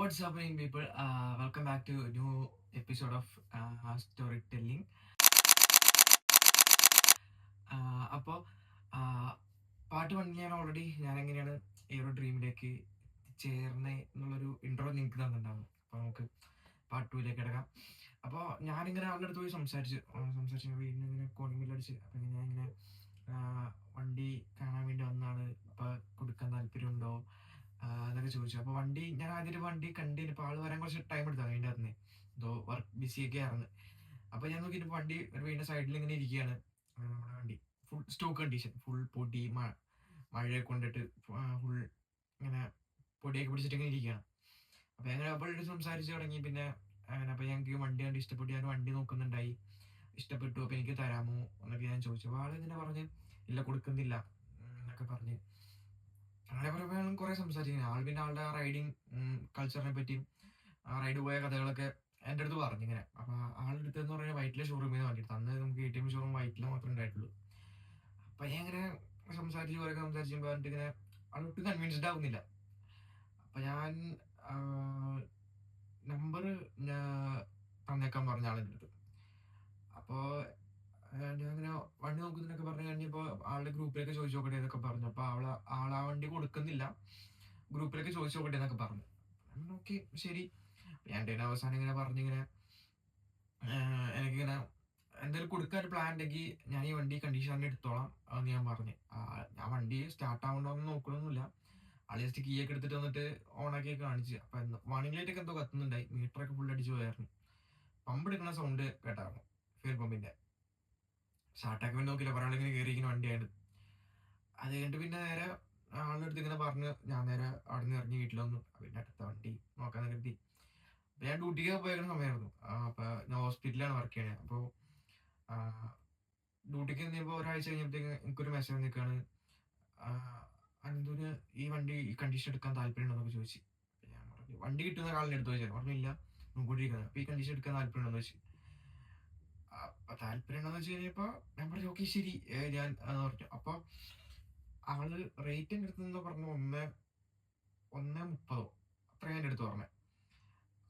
What's happening, people? Welcome back to a new episode of storytelling. അപ്പോൾ part 1 ഞാൻ എങ്ങനെയാണ് ഈ ഒരു ഡ്രീമിലേക്ക് ചേർന്നേ എന്നുള്ളൊരു ഇൻട്രോ നിങ്ങൾക്ക് തന്നിട്ടുണ്ടാവും. അപ്പോൾ നമുക്ക് പാർട്ട് 2ലേക്ക് കിടക്കാം. അപ്പോൾ ഞാനിങ്ങനെ ആളുടെ അടുത്ത് പോയി സംസാരിച്ച് വീടിന് ഇങ്ങനെ കോളിംഗ് ബെല്ലടിച്ച് അപ്പോൾ ഇങ്ങനെ വണ്ടി കാണാൻ വേണ്ടി വന്നതാണ്. അപ്പോൾ കൊടുക്കാൻ താല്പര്യമുണ്ടോ എന്നൊക്കെ ചോദിച്ചു. അപ്പോൾ ഞാൻ ആദ്യം വണ്ടി കണ്ടിരുന്നപ്പോൾ ആൾ വരാൻ കുറച്ച് ടൈം എടുത്തു. അതിൻ്റെ അകത്ത് എന്തോ വർക്ക് ബിസിയൊക്കെ ആയിരുന്നു. അപ്പോൾ ഞാൻ നോക്കിയിട്ട് വണ്ടി ഒരു വീടിൻ്റെ സൈഡിൽ ഇങ്ങനെ ഇരിക്കുകയാണ്. നമ്മുടെ വണ്ടി ഫുൾ സ്റ്റോക്ക് കണ്ടീഷൻ, ഫുൾ പൊടി മഴയെ കൊണ്ടിട്ട് ഫുൾ ഇങ്ങനെ പൊടിയൊക്കെ പിടിച്ചിട്ട് ഇങ്ങനെ ഇരിക്കുകയാണ്. അപ്പോൾ ഞങ്ങൾ അപ്പോൾ സംസാരിച്ച് തുടങ്ങി. പിന്നെ അങ്ങനെ അപ്പോൾ ഞങ്ങൾക്ക് വണ്ടി കണ്ട് ഇഷ്ടപ്പെട്ടു. ഞാൻ വണ്ടി നോക്കുന്നുണ്ടായി, ഇഷ്ടപ്പെട്ടു. അപ്പോൾ എനിക്ക് തരാമോ എന്നൊക്കെ ഞാൻ ചോദിച്ചു. അപ്പോൾ ആളിങ്ങനെ പറഞ്ഞ് ഇല്ല, കൊടുക്കുന്നില്ല എന്നൊക്കെ പറഞ്ഞ് അങ്ങനെ കുറേ സംസാരിക്കുന്നത്. ആൾ പിന്നെ ആളുടെ റൈഡിങ് കൾച്ചറിനെ പറ്റിയും റൈഡ് പോയ കഥകളൊക്കെ എൻ്റെ അടുത്ത് പറഞ്ഞു ഇങ്ങനെ. അപ്പോൾ ആളുടെ അടുത്ത് എന്ന് പറഞ്ഞാൽ വൈറ്റിലെ ഷോറൂമിൽ നിന്ന് വണ്ടി അന്ന് നമുക്ക് ATM ഷോറൂം വൈറ്റിൽ മാത്രമേ ഉണ്ടായിട്ടുള്ളൂ. അപ്പം ഞാൻ ഇങ്ങനെ സംസാരിക്കുമ്പോൾ പറഞ്ഞിട്ട് ഇങ്ങനെ ആളൊട്ടും കൺവിൻസ്ഡ് ആവുന്നില്ല. അപ്പം ഞാൻ നമ്പർ തന്നേക്കാൻ പറഞ്ഞ ആളിൻ്റെ അടുത്ത്. അപ്പോൾ ഞാനിങ്ങനെ വണ്ടി നോക്കുന്നതിനൊക്കെ പറഞ്ഞു കഴിഞ്ഞപ്പോൾ ആളുടെ ഗ്രൂപ്പിലേക്ക് ചോദിച്ചു നോക്കട്ടെ എന്നൊക്കെ പറഞ്ഞു. അപ്പോൾ ആളാ വണ്ടി കൊടുക്കുന്നില്ല, ഗ്രൂപ്പിലേക്ക് ചോദിച്ചു നോക്കട്ടെ എന്നൊക്കെ പറഞ്ഞു. ഓക്കെ ശരി. ഞാൻ എൻ്റെ അവസാനം ഇങ്ങനെ പറഞ്ഞിങ്ങനെ എനിക്കിങ്ങനെ എന്തെങ്കിലും കൊടുക്കാൻ പ്ലാൻ ഉണ്ടെങ്കിൽ ഞാൻ ഈ വണ്ടി കണ്ടീഷനിൽ എടുത്തോളാം എന്ന് ഞാൻ പറഞ്ഞു. ഞാൻ വണ്ടി സ്റ്റാർട്ട് ആവണ്ടോന്ന് നോക്കണമെന്നില്ല. ആൾ ജസ്റ്റ് കീ ഒക്കെ എടുത്തിട്ട് വന്നിട്ട് ഓണാക്കി കാണിച്ച്. അപ്പം വാണിംഗ് ലൈറ്റ് ഒക്കെ എന്തോ കത്തുന്നുണ്ടായി, മീറ്ററൊക്കെ ഫുൾ അടിച്ച് പോയായിരുന്നു. പമ്പ് എടുക്കുന്ന സൗണ്ട് കേട്ടായിരുന്നു, ഫ്യൂൽ പമ്പിന്റെ. സ്റ്റാർട്ടാക്കി വേണ്ടി നോക്കില്ല, ഒരാൾ ഇങ്ങനെ കയറിയിരിക്കുന്ന വണ്ടിയായിട്ട്. അത് കഴിഞ്ഞിട്ട് പിന്നെ നേരെ ആളുടെ അടുത്ത് ഇങ്ങനെ പറഞ്ഞ് ഞാൻ നേരെ അവിടെ നിന്ന് ഇറങ്ങി വീട്ടിൽ വന്നു. പിന്നെ അടുത്ത വണ്ടി നോക്കാൻ കരുതി. അപ്പം ഞാൻ ഡ്യൂട്ടിക്ക് പോയേക്കുന്ന സമയമായിരുന്നു. അപ്പം ഞാൻ ഹോസ്പിറ്റലിലാണ് വർക്ക് ചെയ്യണത്. അപ്പോൾ ഡ്യൂട്ടിക്ക് നിന്നപ്പോൾ ഒരാഴ്ച കഴിഞ്ഞപ്പോഴത്തേക്ക് എനിക്കൊരു മെസ്സേജ് നിൽക്കുകയാണ്, അനന്തൂന് ഈ വണ്ടി ഈ കണ്ടീഷൻ എടുക്കാൻ താല്പര്യമുണ്ടോന്നൊക്കെ ചോദിച്ചു. ഞാൻ പറഞ്ഞു വണ്ടി കിട്ടുന്ന കാലിൻ്റെ അടുത്ത് ചോദിച്ചാൽ പറഞ്ഞില്ല, മുൻകൂട്ടിയിരിക്കുന്നത്. അപ്പോൾ ഈ കണ്ടീഷൻ എടുക്കാൻ താല്പര്യമുണ്ടോന്ന് ചോദിച്ചു. അപ്പം താല്പര്യമുണ്ടോന്ന് വെച്ച് കഴിഞ്ഞപ്പോൾ ഞാൻ പറഞ്ഞു ഓക്കെ ശരി ഞാൻ പറഞ്ഞു. അപ്പോൾ ആള് റേറ്റ് എൻ്റെ അടുത്ത് നിന്ന് പറഞ്ഞു 1.30 അത്രയും എൻ്റെ അടുത്ത് പറഞ്ഞത്.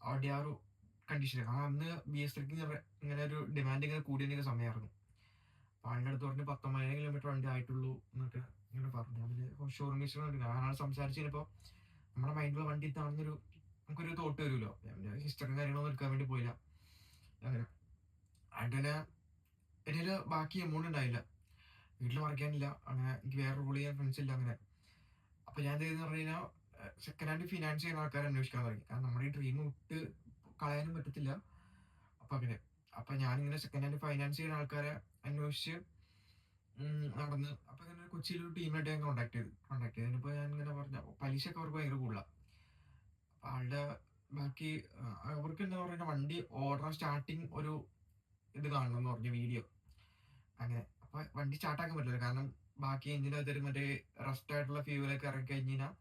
അവിടെ ആ ഒരു കണ്ടീഷൻ, കാരണം അന്ന് BS3 ഇങ്ങനെ ഒരു ഡിമാൻഡ് ഇങ്ങനെ കൂടിയ സമയമായിരുന്നു. അപ്പോൾ ആളുടെ അടുത്ത് പറഞ്ഞ് 19,000 കിലോമീറ്റർ വണ്ടി ആയിട്ടുള്ളൂ എന്നൊക്കെ ഇങ്ങനെ പറഞ്ഞു. അതിൽ ഷോറൂം ഞാനാണ് സംസാരിച്ച് കഴിഞ്ഞപ്പോൾ നമ്മുടെ മൈൻഡിൽ വണ്ടി താണെന്നൊരു നമുക്കൊരു തോട്ട് വരുമല്ലോ. ഹിസ്റ്ററിയും കാര്യങ്ങളൊന്നും എടുക്കാൻ വേണ്ടി പോയില്ല. അങ്ങനെ അതിന് എൻ്റെ ബാക്കി എമൗണ്ട് ഉണ്ടായില്ല, വീട്ടിൽ മറിക്കാനില്ല. അങ്ങനെ എനിക്ക് വേറെ റോൾ ചെയ്യാൻ ഫ്രണ്ട്സ് ഇല്ല. അങ്ങനെ അപ്പോൾ ഞാൻ ചെയ്തെന്ന് പറഞ്ഞു കഴിഞ്ഞാൽ സെക്കൻഡ് ഹാൻഡ് ഫിനാൻസ് ചെയ്യുന്ന ആൾക്കാരെ അന്വേഷിക്കാൻ തുടങ്ങി. കാരണം നമ്മുടെ ഈ ഡ്രീം വിട്ട് കളയാനും പറ്റത്തില്ല. അപ്പം അങ്ങനെ അപ്പം ഞാനിങ്ങനെ സെക്കൻഡ് ഹാൻഡ് ഫൈനാൻസ് ചെയ്യുന്ന ആൾക്കാരെ അന്വേഷിച്ച് നടന്ന്. അപ്പം ഇങ്ങനെ കൊച്ചിയിലൊരു ടീമായിട്ട് ഞാൻ കോൺടാക്ട് ചെയ്തപ്പോൾ ഞാൻ ഇങ്ങനെ പറഞ്ഞ പലിശയൊക്കെ അവർക്ക് ഭയങ്കര കൂടുതലാണ്. അപ്പം ആളുടെ ബാക്കി അവർക്ക് എന്താ പറയുക, വണ്ടി ഓർഡർ സ്റ്റാർട്ടിങ് ഒരു ഇത് കാണണം എന്ന് പറഞ്ഞ വീഡിയോ. അങ്ങനെ അപ്പം വണ്ടി സ്റ്റാർട്ടാക്കാൻ പറ്റില്ല, കാരണം ബാക്കി എഞ്ചിനകത്ത് മറ്റേ റസ്റ്റ് ആയിട്ടുള്ള ഫ്യൂവലൊക്കെ ഇറക്കി കഴിഞ്ഞ് കഴിഞ്ഞാൽ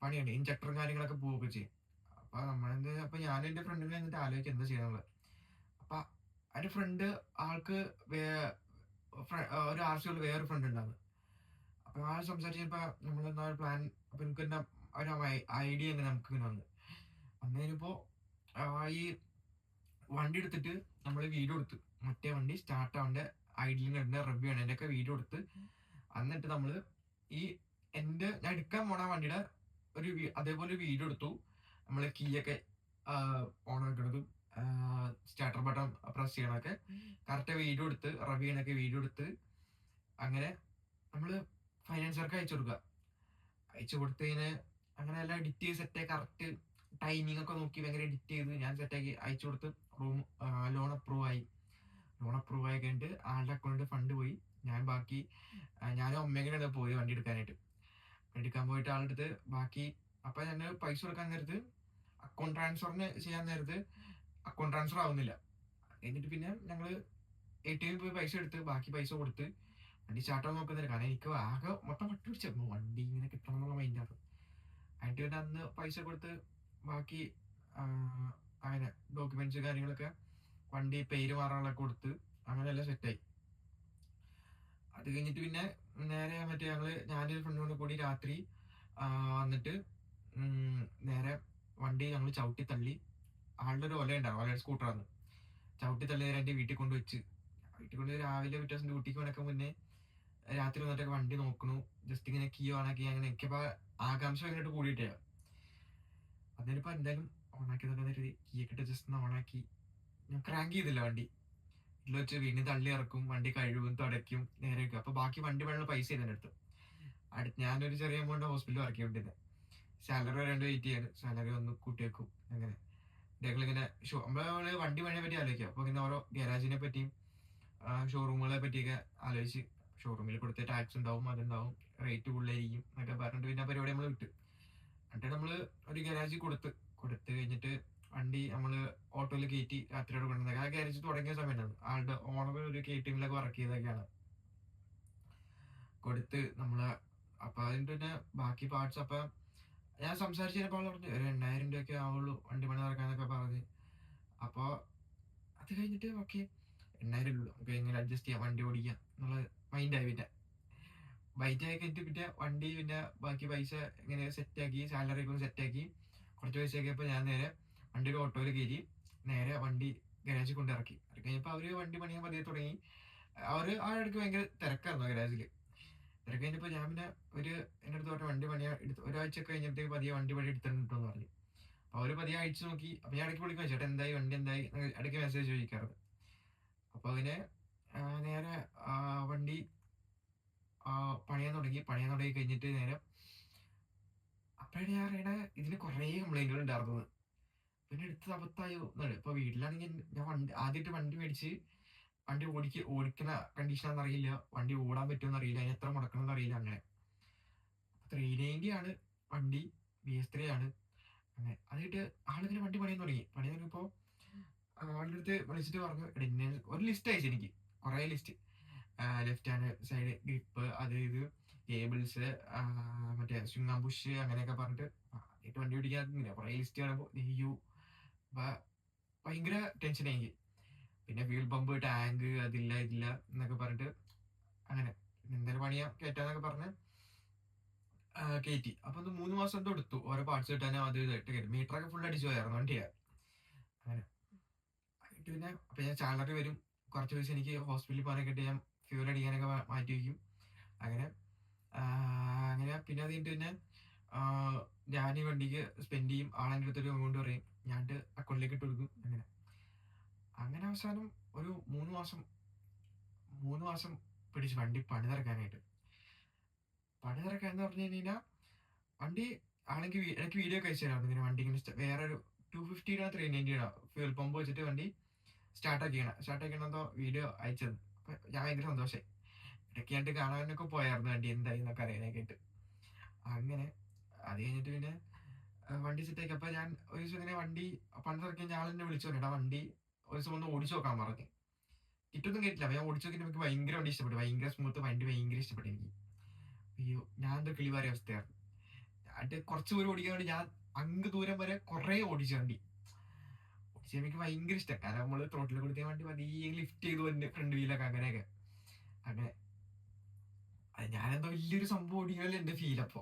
പണിയുണ്ട്, ഇൻജക്ടറും കാര്യങ്ങളൊക്കെ പോവുകയൊക്കെ ചെയ്യും. അപ്പം ഞാൻ എൻ്റെ ഫ്രണ്ടിനെ എന്നിട്ട് ആലോചിച്ച് എന്താ ചെയ്യാനുള്ളത്. അപ്പം എൻ്റെ ഫ്രണ്ട് ആൾക്ക് ഒരു ആവശ്യമുള്ള വേറൊരു ഫ്രണ്ട് ഉണ്ടാകും. അപ്പം ആൾ സംസാരിച്ചപ്പോൾ നമ്മളെന്താ പ്ലാൻ. അപ്പം എനിക്ക് തന്നെ ഒരു ഐഡിയ എങ്ങനെ നമുക്ക് ഇങ്ങനെ വന്നതിനിപ്പോൾ ഈ വണ്ടി എടുത്തിട്ട് നമ്മൾ വീഡിയോ എടുത്ത് മറ്റേ വണ്ടി സ്റ്റാർട്ട് ആവേണ്ട ഐഡിയലിംഗ് ഉണ്ട്, റിവ്യൂ ആണ്, അതിൻ്റെയൊക്കെ വീഡിയോ എടുത്ത് എന്നിട്ട് നമ്മൾ ഞാൻ എടുക്കാൻ പോണ വണ്ടിയുടെ അതേപോലെ വീഡിയോ എടുത്തു. നമ്മൾ കീയൊക്കെ ഓൺ ആക്കണതും സ്റ്റാർട്ടർ ബട്ടൺ പ്രസ് ചെയ്യണമൊക്കെ കറക്റ്റ് വീഡിയോ എടുത്ത് റിവ്യൂ ചെയ്യണൊക്കെ വീഡിയോ എടുത്ത് അങ്ങനെ നമ്മൾ ഫൈനാൻസർക്ക് അയച്ചു കൊടുത്തതിന് അങ്ങനെ എല്ലാം എഡിറ്റ് ചെയ്ത് സെറ്റായി കറക്റ്റ് ടൈമിംഗ് ഒക്കെ നോക്കി ഭയങ്കര എഡിറ്റ് ചെയ്ത് ഞാൻ സെറ്റാക്കി അയച്ചു കൊടുത്ത്. ലോൺ അപ്രൂവ് ആയി കഴിഞ്ഞിട്ട് ആളുടെ അക്കൗണ്ടിൽ ഫണ്ട് പോയി. ഞാനും അമ്മയും പോയി വണ്ടി എടുക്കാൻ പോയിട്ട് ആളുടെ അടുത്ത് ബാക്കി. അപ്പം ഞാൻ പൈസ കൊടുക്കാൻ നേരത്ത് അക്കൗണ്ട് ട്രാൻസ്ഫറിന് ചെയ്യാൻ നേരത്ത് അക്കൗണ്ട് ട്രാൻസ്ഫർ ആവുന്നില്ല. എന്നിട്ട് പിന്നെ ഞങ്ങൾ ATM പോയി പൈസ എടുത്ത് ബാക്കി പൈസ കൊടുത്ത് വണ്ടി സ്റ്റാർട്ടാവാൻ നോക്കുന്നില്ല. കാരണം എനിക്ക് ആകെ മൊത്തം പട്ടി പിടിച്ചു വണ്ടി ഇങ്ങനെ കിട്ടണം എന്നുള്ള മൈൻഡാണ്. അതിൻ്റെ പിന്നെ അന്ന് പൈസ കൊടുത്ത് ബാക്കി അങ്ങനെ ഡോക്യുമെന്റ്സ് കാര്യങ്ങളൊക്കെ വണ്ടി പേര് മാറാനൊക്കെ കൊടുത്ത് അങ്ങനെയെല്ലാം സെറ്റായി. അത് കഴിഞ്ഞിട്ട് പിന്നെ നേരെ ഞാനൊരു ഫ്രണ്ടിനോട് കൂടി രാത്രി വന്നിട്ട് നേരെ വണ്ടി ഞങ്ങൾ ചവിട്ടി തള്ളി. ആളുടെ ഒരു ഒലയുണ്ടായിരുന്നു, ഒലയുടെ സ്കൂട്ടറാണ്. ചവിട്ടി തള്ളി നേരെ എൻ്റെ വീട്ടിൽ കൊണ്ടുവച്ച്. വീട്ടിൽ കൊണ്ട് രാവിലെ പിറ്റേ ദിവസം ഡ്യൂട്ടിക്ക് നടക്കാൻ മുന്നേ രാത്രി വന്നിട്ടൊക്കെ വണ്ടി നോക്കണു. ജസ്റ്റ് ഇങ്ങനെ കീ ഓണാക്കി അങ്ങനെ എനിക്കിപ്പോൾ ആകാംക്ഷ ഭയങ്കരമായിട്ട് കൂടിയിട്ടേ. അതിനിപ്പോൾ എന്തായാലും ഓണാക്കിയതൊക്കെ കരുതി കീ ഒക്കെ ഇട്ട് ജസ്റ്റ് ഒന്ന് ഓണാക്കി. ഞാൻ ക്രാങ്ക് ചെയ്തില്ല വണ്ടി. വീട്ടിൽ വെച്ച് വീണ്ടും തള്ളി ഇറക്കും, വണ്ടി കഴുകും, തുടയ്ക്കും, നേരെ വയ്ക്കും. അപ്പോൾ ബാക്കി വണ്ടി പണിയുള്ള പൈസ ഇതിൻ്റെ അടുത്ത്. ഞാനൊരു ചെറിയ എമൗണ്ട് ഹോസ്പിറ്റലിൽ വർക്ക് ചെയ്തിരുന്നത്. സാലറി വരാണ്ട് വെയിറ്റ് ചെയ്യാണ്. സാലറി ഒന്ന് കൂട്ടി വെക്കും. അങ്ങനെ ഇങ്ങനെ നമ്മള് വണ്ടി പണിയെ പറ്റി ആലോചിക്കുക. അപ്പോൾ ഇങ്ങനെ ഓരോ ഗാരാജിനെ പറ്റിയും ഷോറൂമുകളെ പറ്റിയൊക്കെ ആലോചിച്ച്, ഷോറൂമിൽ കൊടുത്ത ടാക്സ് ഉണ്ടാവും, അതുണ്ടാവും, റേറ്റ് കൂടുതലായിരിക്കും എന്നൊക്കെ പറഞ്ഞിട്ട് പിന്നെ പരിപാടി നമ്മൾ വിട്ടു. എന്നിട്ട് നമ്മൾ ഒരു ഗാരാജിൽ കൊടുത്ത് കഴിഞ്ഞിട്ട് വണ്ടി നമ്മൾ ഓട്ടോയിൽ കയറ്റി രാത്രിയോട് കൊണ്ടുവന്നത്. ആ ഗാരേജ് തുടങ്ങിയ സമയത്താണ് ആളുടെ ഓണർ ഒരു KTM-ലൊക്കെ വർക്ക് ചെയ്തൊക്കെയാണ് കൊടുത്ത് നമ്മള്. അപ്പൊ അതിന്റെ പിന്നെ ബാക്കി പാർട്സ് അപ്പൊ ഞാൻ സംസാരിച്ചപ്പോൾ പറഞ്ഞു ഒരു 8,000 രൂപയൊക്കെ ആവുള്ളൂ വണ്ടി പണി നടക്കാന്നൊക്കെ പറഞ്ഞ്. അപ്പൊ അത് കഴിഞ്ഞിട്ട് ഓക്കെ 8,000 ഉള്ളൂ, നമുക്ക് എങ്ങനെ അഡ്ജസ്റ്റ് ചെയ്യാം, വണ്ടി ഓടിക്കാം എന്നുള്ള മൈൻഡായി. പിന്നെ ബൈറ്റായി കഴിഞ്ഞിട്ട് പിന്നെ വണ്ടി പിന്നെ ബാക്കി പൈസ ഇങ്ങനെ സെറ്റാക്കി, സാലറി ഒക്കെ സെറ്റാക്കി കുറച്ച് പൈസയൊക്കെ ഇപ്പൊ ഞാൻ നേരെ വണ്ടി ഒരു ഓട്ടോയിൽ കയറി നേരെ വണ്ടി ഗരാജിൽ കൊണ്ട് ഇറക്കി. ഇറക്കി കഴിഞ്ഞപ്പോൾ അവര് വണ്ടി പണിയാൻ പതിയെ തുടങ്ങി. അവര് ആ ഇടയ്ക്ക് ഭയങ്കര തിരക്കായിരുന്നു ഗരാജിൽ. തിരക്ക് കഴിഞ്ഞപ്പോൾ ഞാൻ പിന്നെ എൻ്റെ അടുത്ത് പറഞ്ഞ വണ്ടി പണിയാൻ ഒരാഴ്ച കഴിഞ്ഞിട്ട് പതിയെ വണ്ടി പണി എടുത്തിട്ടുണ്ടെന്ന് പറഞ്ഞു. അപ്പോൾ അവര് പതിയെ അയച്ചു നോക്കി. അപ്പോൾ ഞാൻ ഇടയ്ക്ക് വിളിക്കാൻ ചേട്ടാ എന്തായി, വണ്ടി എന്തായി, ഇടയ്ക്ക് മെസ്സേജ് ചോദിക്കാറുണ്ട്. അപ്പോൾ അതിനെ നേരെ വണ്ടി പണിയാൻ തുടങ്ങി കഴിഞ്ഞിട്ട് നേരെ അപ്പോഴാണ് ഞാൻ അറിയണ ഇതിന് കുറേ കംപ്ലൈന്റുകൾ ഉണ്ടായിരുന്നത്. പിന്നെ എടുത്തത് അബദ്ധമായോ എന്നാണ്. ഇപ്പോൾ വീട്ടിലാണെങ്കിൽ ഞാൻ ആദ്യമായിട്ട് വണ്ടി മേടിച്ച് വണ്ടി ഓടിക്കുന്ന കണ്ടീഷനാണെന്ന് അറിയില്ല, വണ്ടി ഓടാൻ പറ്റുമെന്ന് അറിയില്ല, അതിന് എത്ര മുടക്കണമെന്ന് അറിയില്ല. അങ്ങനെ 390 ആണ് വണ്ടി, BS3 ആണ്. അങ്ങനെ അതിട്ട് ആളിങ്ങനെ വണ്ടി പണിയാൻ തുടങ്ങിയപ്പോൾ ആളുടെ അടുത്ത് വിളിച്ചിട്ട് പറഞ്ഞു ഒരു ലിസ്റ്റ് അയച്ചു എനിക്ക്, കുറേ list. Left hand side grip, അത് ഇത് കേബിൾസ്, മറ്റേ സ്വിംഗ് ബുഷ്, അങ്ങനെയൊക്കെ പറഞ്ഞിട്ട് ആദ്യമായിട്ട് വണ്ടി ഓടിക്കാൻ കുറേ ലിസ്റ്റ് കാണുമ്പോൾ ഭയങ്കര ടെൻഷനായി എനിക്ക്. പിന്നെ ഫ്യൂൽ പമ്പ്, ടാങ്ക്, അതില്ല ഇതില്ല എന്നൊക്കെ പറഞ്ഞിട്ട് അങ്ങനെ എന്തായാലും പണിയാ കയറ്റാന്നൊക്കെ പറഞ്ഞ് കയറ്റി. അപ്പൊ 3 മാസം എന്തോ എടുത്തു ഓരോ പാർട്സ് കിട്ടാനും അത് ഇതായിട്ട് കയറ്റി. മീറ്ററൊക്കെ ഫുൾ അടിച്ചു പോയായിരുന്നു വണ്ടിയാ. അങ്ങനെ ആയിട്ട് പിന്നെ അപ്പൊ ഞാൻ സാലറി വരും, കുറച്ച് പൈസ എനിക്ക് ഹോസ്പിറ്റലിൽ പോകാനൊക്കെ ഇട്ട് ഞാൻ ഫ്യൂൽ അടിക്കാനൊക്കെ മാറ്റി വയ്ക്കും. അങ്ങനെ പിന്നെ അത് കഴിഞ്ഞിട്ട് പിന്നെ ഞാൻ ഈ വണ്ടിക്ക് സ്പെൻഡ് ചെയ്യും. ആളെൻ്റെ അടുത്തൊരു എമൗണ്ട് പറയും, ഞാൻ അക്കൗണ്ടിലേക്ക് ഇട്ട് കൊടുക്കും. അങ്ങനെ അവസാനം ഒരു 3 മാസം പിടിച്ച് വണ്ടി പണി തിറക്കാനായിട്ട്. പണി തിറക്കാൻ എന്ന് പറഞ്ഞു കഴിഞ്ഞാൽ വണ്ടി ആണെങ്കിൽ എനിക്ക് വീഡിയോ ഒക്കെ അയച്ചു തരാം. ഇങ്ങനെ വണ്ടി ഇങ്ങനെ വേറൊരു 250 390 ഫ്യൂൽ പമ്പ് വെച്ചിട്ട് വണ്ടി സ്റ്റാർട്ടാക്കിയണോ വീഡിയോ അയച്ചത്. അപ്പൊ ഞാൻ ഭയങ്കര സന്തോഷമായി. ഇടയ്ക്കായിട്ട് കാണാനൊക്കെ പോയായിരുന്നു വണ്ടി എന്തായി എന്നൊക്കെ അറിയാനൊക്കെ ആയിട്ട്. അങ്ങനെ അത് കഴിഞ്ഞിട്ട് പിന്നെ വണ്ടി സെറ്റാക്കി. അപ്പൊ ഞാൻ ഒരു ദിവസം ഇങ്ങനെ വണ്ടി പണി തിറക്കി ഞാൻ എന്നെ വിളിച്ചു പറഞ്ഞിട്ടാ വണ്ടി ഒരു ദിവസം ഒന്ന് ഓടിച്ചു നോക്കാൻ പറഞ്ഞു. കിട്ടൊന്നും കേട്ടില്ല. അപ്പൊ ഞാൻ ഓടിച്ചു നോക്കിയിട്ട് എനിക്ക് ഭയങ്കര വണ്ടി ഇഷ്ടപ്പെട്ടു, ഭയങ്കര സ്മൂത്ത്, വണ്ടി ഭയങ്കര ഇഷ്ടപ്പെട്ടു എനിക്ക്. അയ്യോ, ഞാൻ എന്തോ കിളിവാറിയ അവസ്ഥയായിരുന്നു. അത് കുറച്ച് ദൂരം ഓടിക്കാൻ വേണ്ടി ഞാൻ അങ്ങ് ദൂരം വരെ കുറെ ഓടിച്ച വണ്ടി. എനിക്ക് ഭയങ്കര ഇഷ്ടം. കാരണം നമ്മള് ത്രോട്ടിൽ കൊടുത്ത വണ്ടി പതിയെ ലിഫ്റ്റ് ചെയ്തു വന്ന് ഫ്രണ്ട് വീലൊക്കെ അങ്ങനെ ഞാനെന്തോ വലിയൊരു സംഭവം ഓടിക്കാനല്ലേ എന്റെ ഫീൽ. അപ്പൊ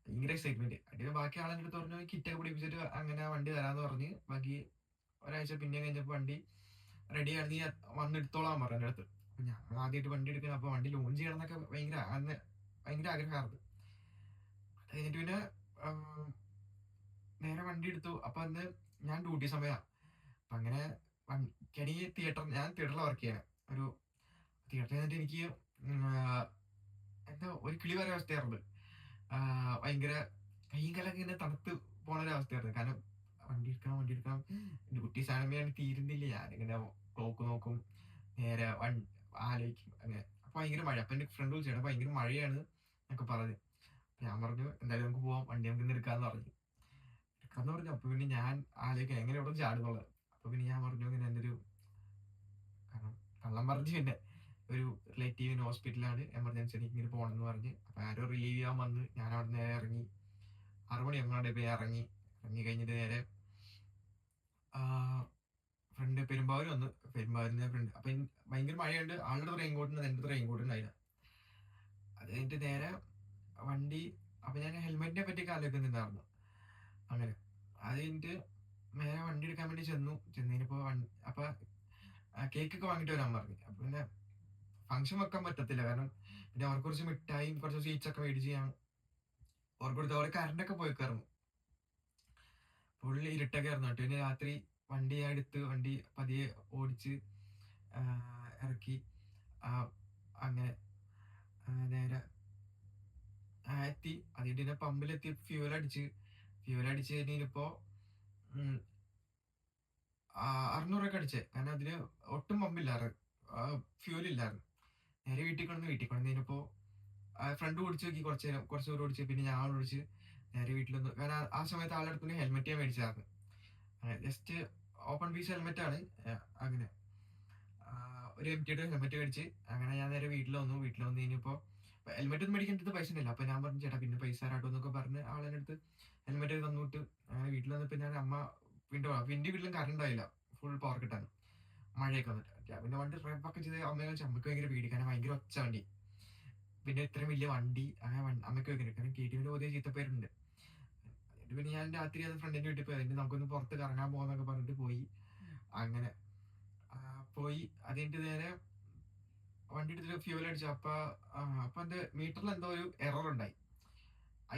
ഭയങ്കര എക്സൈറ്റ്മെന്റ്. അതിന് ബാക്കി ആളെന്റെ അടുത്ത് പറഞ്ഞു കിറ്റൊക്കെ പിടിപ്പിച്ചിട്ട് അങ്ങനെ വണ്ടി തരാന്ന് പറഞ്ഞ് ബാക്കി ഒരാഴ്ച പിന്നെ കഴിഞ്ഞപ്പോ വണ്ടി റെഡി ആണ്, നീ വന്നെടുത്തോളാൻ പറഞ്ഞു എൻ്റെ അടുത്ത്. അപ്പൊ ഞങ്ങൾ ആദ്യമായിട്ട് വണ്ടി എടുക്കണം. അപ്പൊ വണ്ടി ലോഞ്ച് ചെയ്യണം എന്നൊക്കെ ഭയങ്കര ആഗ്രഹമായിരുന്നു. അത് കഴിഞ്ഞിട്ട് പിന്നെ നേരെ വണ്ടി എടുത്തു. അപ്പൊ അന്ന് ഞാൻ ഡ്യൂട്ടി സമയമാണ്. അപ്പൊ അങ്ങനെ ഞാൻ തിയേറ്ററിൽ വർക്ക് ചെയ്യണം. ഒരു തിയേറ്ററിൽ നിന്നിട്ട് എനിക്ക് എന്താ ഒരു കിളി വരെ അവസ്ഥയായിരുന്നു. ഭയങ്കര കൈയും കാലൊക്കെ ഇങ്ങനെ തണുത്ത് പോണ ഒരു അവസ്ഥയായിരുന്നു. കാരണം വണ്ടി എടുക്കണം ഡ്യൂട്ടി സാധനം തീരുന്നില്ല. ഞാനിങ്ങനെ ക്ലോക്ക് നോക്കും, നേരെ ആലോചിക്കും അങ്ങനെ. അപ്പൊ ഭയങ്കര മഴ. അപ്പൊ എന്റെ ഫ്രണ്ട് വിളിച്ചാണ് ഭയങ്കര മഴയാണ് എന്നൊക്കെ പറഞ്ഞു. ഞാൻ പറഞ്ഞു എന്തായാലും നമുക്ക് പോവാം, വണ്ടി നമുക്ക് ഇന്ന് എടുക്കാന്ന് പറഞ്ഞു. അപ്പൊ പിന്നെ ഞാൻ ആലോചിക്കാം എങ്ങനെ ഇവിടെ ചാടുന്നുള്ളത്. അപ്പൊ പിന്നെ ഞാൻ പറഞ്ഞു ഇങ്ങനെ എൻ്റെ ഒരു കള്ളം പറഞ്ഞു. പിന്നെ ഒരു റിലേറ്റീവിന് ഹോസ്പിറ്റലാണ്, എമർജൻസി എനിക്ക് ഇങ്ങനെ പോകണമെന്ന് പറഞ്ഞ്. അപ്പൊ ആരോ റിലീവ് ചെയ്യാൻ വന്ന് ഞാൻ അവിടെ നേരെ ഇറങ്ങി. 6 മണി എങ്ങാണ്ട് പോയി ഇറങ്ങി കഴിഞ്ഞിട്ട് നേരെ ഫ്രണ്ട് പെരുമ്പാവൂർ വന്ന്. പെരുമ്പാവൂരിന്റെ ഫ്രണ്ട് അപ്പൊ ഭയങ്കര മഴയുണ്ട്. ആളുടെ റെയിൻകോട്ടുണ്ട്, എൻ്റെ റെയിൻകോട്ടുണ്ടായില്ല. അത് കഴിഞ്ഞിട്ട് നേരെ വണ്ടി അപ്പൊ ഞാൻ ഹെൽമെറ്റിനെ പറ്റിയൊക്കെ ആലോചിക്കുന്നുണ്ടായിരുന്നു. അങ്ങനെ അത് കഴിഞ്ഞിട്ട് നേരെ വണ്ടി എടുക്കാൻ വേണ്ടി ചെന്നതിനിപ്പോ അപ്പൊ കേക്കൊക്കെ വാങ്ങിട്ട് വരാൻ പറഞ്ഞു. അപ്പൊ പിന്നെ ഫംഗ്ഷൻ വെക്കാൻ പറ്റത്തില്ല, കാരണം പിന്നെ അവർക്ക് കുറച്ച് മിഠായിയും കുറച്ച് സ്വീറ്റ്സ് ഒക്കെ മേടിച്ച് ഞാൻ അവർക്ക് കൊടുത്തു. അവിടെ കറണ്ടൊക്കെ പോയിക്കായിരുന്നു, ഫുള്ള് ഇരുട്ടൊക്കെ ആയിരുന്നു കേട്ടോ. പിന്നെ രാത്രി വണ്ടി ഞാൻ എടുത്ത് വണ്ടി പതിയെ ഓടിച്ച് ഇറക്കി. അങ്ങനെ നേരെ എത്തി. അത് കഴിഞ്ഞിട്ട് പിന്നെ പമ്പിലെത്തി ഫ്യൂൽ അടിച്ച് കഴിഞ്ഞപ്പോ 600 രൂപയ്ക്ക് അടിച്ചേ, കാരണം അതിന് ഒട്ടും പമ്പില്ലാറ്, ഫ്യൂൽ ഇല്ലായിരുന്നു. നേരെ വീട്ടിൽ കൊണ്ടുവന്നപ്പോ ഫ്രണ്ട് ഓടിച്ച് നോക്കി, കുറച്ച് ദൂരം ഓടിച്ച്, പിന്നെ ഞാൻ ഓടിച്ച് നേരെ വീട്ടിലൊന്ന്, കാരണം ആ സമയത്ത് ആളുടെ അടുത്ത് ഹെൽമെറ്റ് ഞാൻ മേടിച്ചായിരുന്നു. ജസ്റ്റ് ഓപ്പൺ പീസ് ഹെൽമെറ്റ് ആണ്. അങ്ങനെ ഒരു എംടിയുടെ ഹെൽമെറ്റ് മേടിച്ച് അങ്ങനെ ഞാൻ നേരെ വീട്ടിൽ വന്നു കഴിഞ്ഞപ്പോ ഹെൽമെറ്റ് ഒന്നും മേടിക്കേണ്ടത് പൈസ ഇല്ല. അപ്പൊ ഞാൻ പറഞ്ഞു, ചേട്ടാ പിന്നെ പൈസ തരാട്ടോ എന്നൊക്കെ പറഞ്ഞ് ആളെന്റെ അടുത്ത് ഹെൽമെറ്റ് തന്നിട്ട് അങ്ങനെ വീട്ടിൽ വന്നപ്പോ ഞാൻ അമ്മ പിന്നെ വീട്ടിലും കറണ്ട് ഉണ്ടായില്ല, ഫുൾ പവർ കിട്ടാൻ, മഴയൊക്കെ വന്നിട്ട്. പിന്നെ വണ്ടി ഡ്രൈവൊക്കെ ചെയ്ത് അമ്മയെ വെച്ച് അമ്മക്ക് ഭയങ്കര പേടിക്കാൻ, ഭയങ്കര ഒച്ച വണ്ടി, പിന്നെ ഇത്രയും വലിയ വണ്ടി, അങ്ങനെ അമ്മയ്ക്ക് ഭയങ്കര, കാരണം KTM പൊതുവെ ചീത്തപ്പേരുണ്ട്. പിന്നെ ഞാൻ രാത്രി അത് ഫ്രണ്ടിന്റെ വീട്ടിൽ പോയി, അതിന് നമുക്കൊന്ന് പുറത്ത് കറങ്ങാൻ പോകാന്നൊക്കെ പറഞ്ഞിട്ട് പോയി. അങ്ങനെ പോയി. അത് കഴിഞ്ഞിട്ട് നേരെ വണ്ടി എടുത്തിട്ട് ഫ്യൂൽ അടിച്ചു. അപ്പൊ എന്റെ മീറ്ററിൽ എന്തോ ഒരു എറർ ഉണ്ടായി.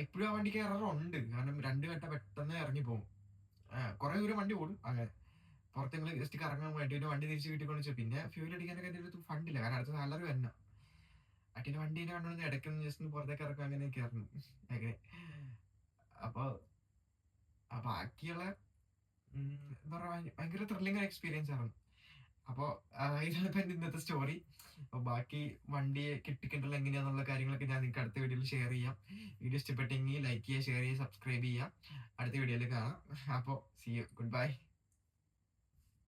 ഇപ്പോഴും ആ വണ്ടിക്ക് എറർ ഉണ്ട്, കാരണം 2 ഘട്ടം പെട്ടെന്ന് ഇറങ്ങി പോകും. കുറെ ദൂരം വണ്ടി ഓടും. അങ്ങനെ പുറത്തെങ്കിലും ജസ്റ്റ് കറങ്ങാൻ വേണ്ടി പിന്നെ വണ്ടി തിരിച്ച് വീട്ടിൽ കൊണ്ടുവച്ചു. പിന്നെ ഫ്യൂൽ അടിക്കാനൊക്കെ എന്റെ അടുത്ത് ഫണ്ടില്ല, കാരണം അടുത്ത സാലറി വരണം. അട്ടിന്റെ വണ്ടീനെ കണ്ടു ഇടയ്ക്കൊന്ന് ജസ്റ്റ് പുറത്തേക്ക് ഇറക്കാം, അങ്ങനെയൊക്കെ ആയിരുന്നു. അങ്ങനെ അപ്പൊ ബാക്കിയുള്ള എന്താ പറയാ, ഭയങ്കര ത്രില്ലിംഗ് എക്സ്പീരിയൻസ് ആയിരുന്നു. അപ്പൊ ഇതാണ് ഇപ്പൊ എന്റെ ഇന്നത്തെ സ്റ്റോറി. അപ്പൊ ബാക്കി വണ്ടിയെ കിട്ടിക്കണ്ടല്ലോ എങ്ങനെയാന്നുള്ള കാര്യങ്ങളൊക്കെ ഞാൻ നിങ്ങൾക്ക് അടുത്ത വീഡിയോയിൽ ഷെയർ ചെയ്യാം. വീഡിയോ ഇഷ്ടപ്പെട്ടെങ്കിൽ ലൈക്ക് ചെയ്യുക, ഷെയർ ചെയ്യുക, സബ്സ്ക്രൈബ് ചെയ്യുക. അടുത്ത വീഡിയോയിൽ കാണാം. അപ്പൊ സീ യു, ഗുഡ് ബൈ.